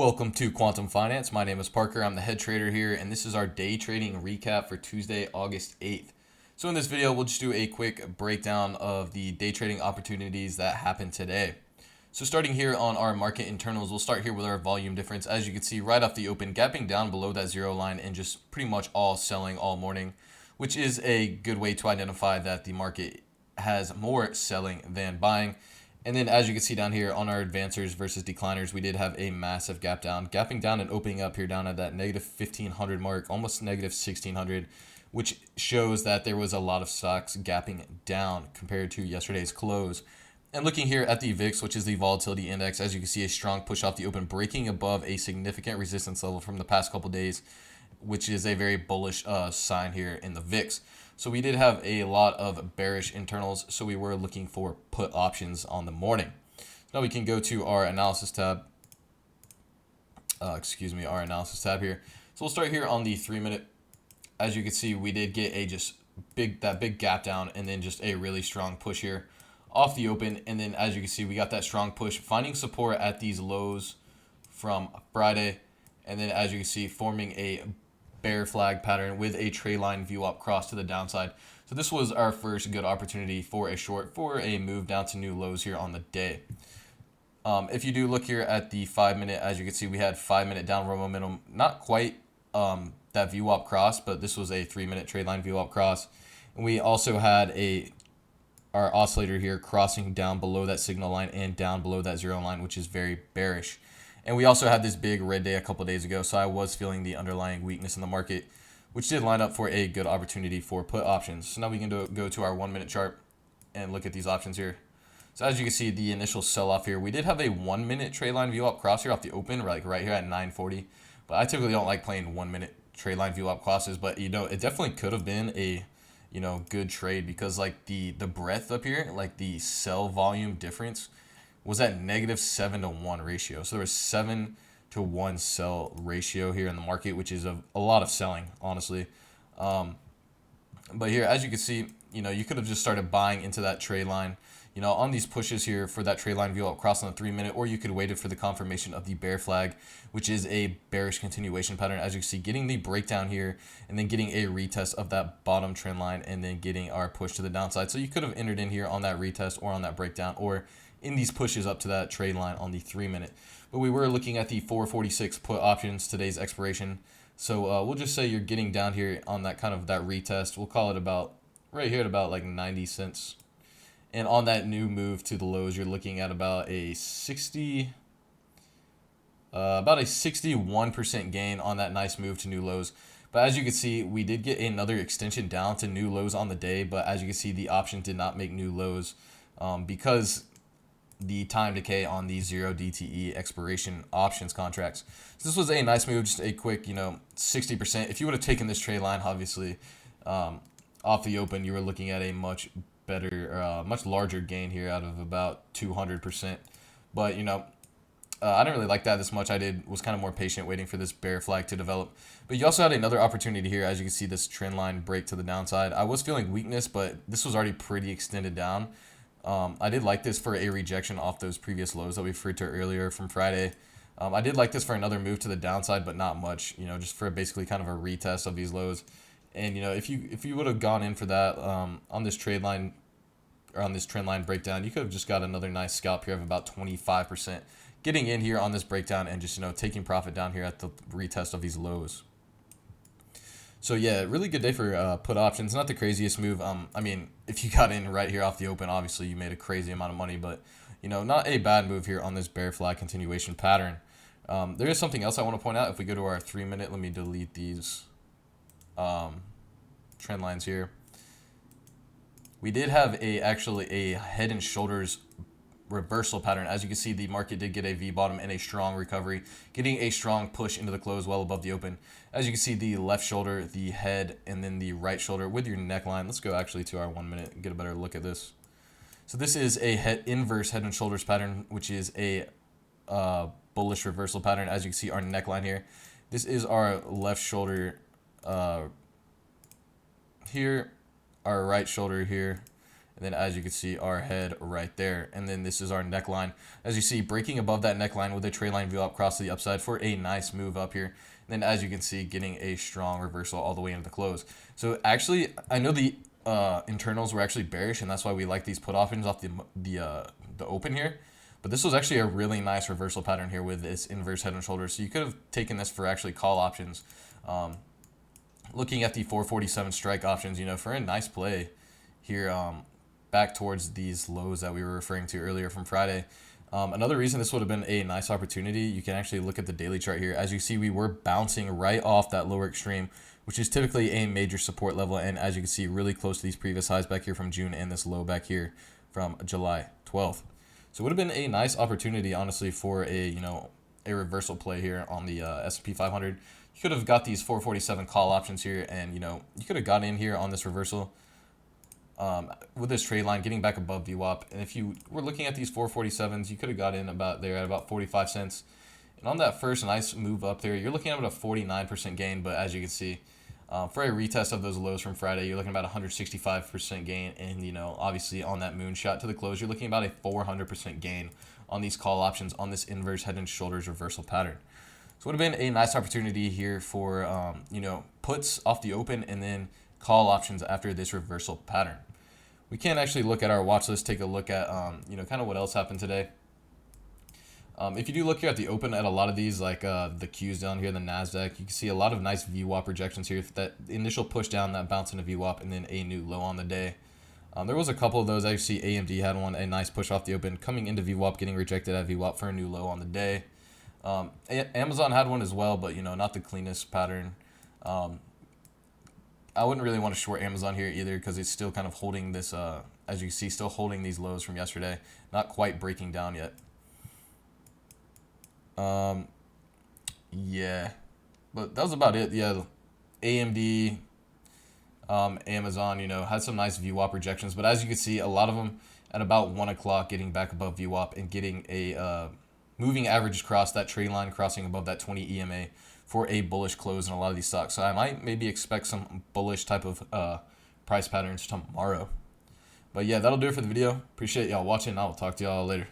Welcome to Quantum Finance. My name is Parker. I'm the head trader here, and this is our day trading recap for Tuesday, August 8th. So in this video, we'll just do a quick breakdown of the day trading opportunities that happened today. So starting here on our market internals, we'll start here with our volume difference. As you can see, right off the open, gapping down below that zero line and just pretty much all selling all morning, which is a good way to identify that the market has more selling than buying. And then as you can see down here on our advancers versus decliners, we did have a massive gap down, gapping down and opening up here down at that negative 1500 mark, almost negative 1600, which shows that there was a lot of stocks gapping down compared to yesterday's close. And looking here at the VIX, which is the volatility index, as you can see, a strong push off the open, breaking above a significant resistance level from the past couple days, which is a very bullish sign here in the VIX. So we did have a lot of bearish internals, so we were looking for put options on the morning. Now we can go to our analysis tab. Our analysis tab here. So we'll start here on the 3-minute. As you can see, we did get a that big gap down and then just a really strong push here off the open. And then as you can see, we got that strong push, finding support at these lows from Friday. And then as you can see, forming a bear flag pattern with a trade line view up cross to the downside. So this was our first good opportunity for a short, for a move down to new lows here on the day. If you do look here at the 5-minute, as you can see, we had 5-minute downward momentum, not quite that view up cross, but this was a 3-minute trade line view up cross. And we also had our oscillator here crossing down below that signal line and down below that zero line, which is very bearish. And we also had this big red day a couple days ago, so I was feeling the underlying weakness in the market, which did line up for a good opportunity for put options. So now we can go to our 1-minute chart and look at these options here. So as you can see, the initial sell-off here, we did have a 1-minute trade line view up cross here off the open, like right here at 940. But I typically don't like playing 1-minute trade line view up crosses, but it definitely could have been a good trade, because like the breadth up here, like the sell volume difference was at negative 7-to-1 ratio. So there was 7-to-1 sell ratio here in the market, which is a lot of selling, honestly. But here, as you can see, you could have just started buying into that trade line, on these pushes here for that trade line view up cross on the 3-minute, or you could wait for the confirmation of the bear flag, which is a bearish continuation pattern. As you can see, getting the breakdown here and then getting a retest of that bottom trend line and then getting our push to the downside. So you could have entered in here on that retest or on that breakdown or in these pushes up to that trade line on the 3-minute. But we were looking at the 446 put options, today's expiration. So we'll just say you're getting down here on that kind of that retest. We'll call it about right here at about like 90 cents. And on that new move to the lows, you're looking at about a 61% gain on that nice move to new lows. But as you can see, we did get another extension down to new lows on the day. But as you can see, the option did not make new lows because the time decay on the 0 DTE expiration options contracts. So this was a nice move, just a quick, 60%. If you would have taken this trade line, obviously, off the open, you were looking at a much better, much larger gain here out of about 200%. But, I didn't really like that this much. Was kind of more patient waiting for this bear flag to develop. But you also had another opportunity here. As you can see, this trend line break to the downside. I was feeling weakness, but this was already pretty extended down. I did like this for a rejection off those previous lows that we referred to earlier from Friday. I did like this for another move to the downside, but not much, just for basically kind of a retest of these lows. And, if you would have gone in for that on this trade line or on this trend line breakdown, you could have just got another nice scalp here of about 25%. Getting in here on this breakdown and just, taking profit down here at the retest of these lows. So yeah, really good day for put options. Not the craziest move. I mean, if you got in right here off the open, obviously you made a crazy amount of money, but not a bad move here on this bear flag continuation pattern. There is something else I want to point out. If we go to our 3-minute, let me delete these trend lines here. We did have actually a head and shoulders reversal pattern. As you can see, the market did get a V bottom and a strong recovery, getting a strong push into the close well above the open. As you can see, the left shoulder, the head, and then the right shoulder with your neckline. Let's go actually to our 1-minute and get a better look at this. So this is a inverse head and shoulders pattern, which is a bullish reversal pattern. As you can see, our neckline here. This is our left shoulder here, our right shoulder here. And then as you can see, our head right there. And then this is our neckline. As you see, breaking above that neckline with a trade line view up across to the upside for a nice move up here. And then as you can see, getting a strong reversal all the way into the close. So actually, I know the internals were actually bearish, and that's why we like these put options off the open here. But this was actually a really nice reversal pattern here with this inverse head and shoulders. So you could have taken this for actually call options. Looking at the 447 strike options, you know, for a nice play here, back towards these lows that we were referring to earlier from Friday. Another reason this would have been a nice opportunity, you can actually look at the daily chart here. As you see, we were bouncing right off that lower extreme, which is typically a major support level. And as you can see, really close to these previous highs back here from June and this low back here from July 12th. So it would have been a nice opportunity, honestly, for a reversal play here on the S&P 500. You could have got these 447 call options here, and you could have got in here on this reversal with this trade line getting back above VWAP. And if you were looking at these 447s, you could have got in about there at about 45 cents. And on that first nice move up there, you're looking at about a 49% gain. But as you can see, for a retest of those lows from Friday, you're looking at about 165% gain. And, obviously on that moonshot to the close, you're looking at about a 400% gain on these call options on this inverse head and shoulders reversal pattern. So it would have been a nice opportunity here for, puts off the open and then call options after this reversal pattern. We can actually look at our watch list, take a look at, kind of what else happened today. If you do look here at the open at a lot of these, like the Qs down here, the NASDAQ, you can see a lot of nice VWAP projections here. That initial push down, that bounce into VWAP, and then a new low on the day. There was a couple of those. I see AMD had one, a nice push off the open, coming into VWAP, getting rejected at VWAP for a new low on the day. Amazon had one as well, but, not the cleanest pattern. I wouldn't really want to short Amazon here either because it's still kind of holding this, as you can see, still holding these lows from yesterday. Not quite breaking down yet. Yeah. But that was about it. Yeah, AMD, Amazon, had some nice VWAP projections. But as you can see, a lot of them at about 1 o'clock getting back above VWAP and getting a moving average across that trade line, crossing above that 20 EMA for a bullish close in a lot of these stocks. So I might maybe expect some bullish type of price patterns tomorrow. But yeah, that'll do it for the video. Appreciate y'all watching. I will talk to y'all later.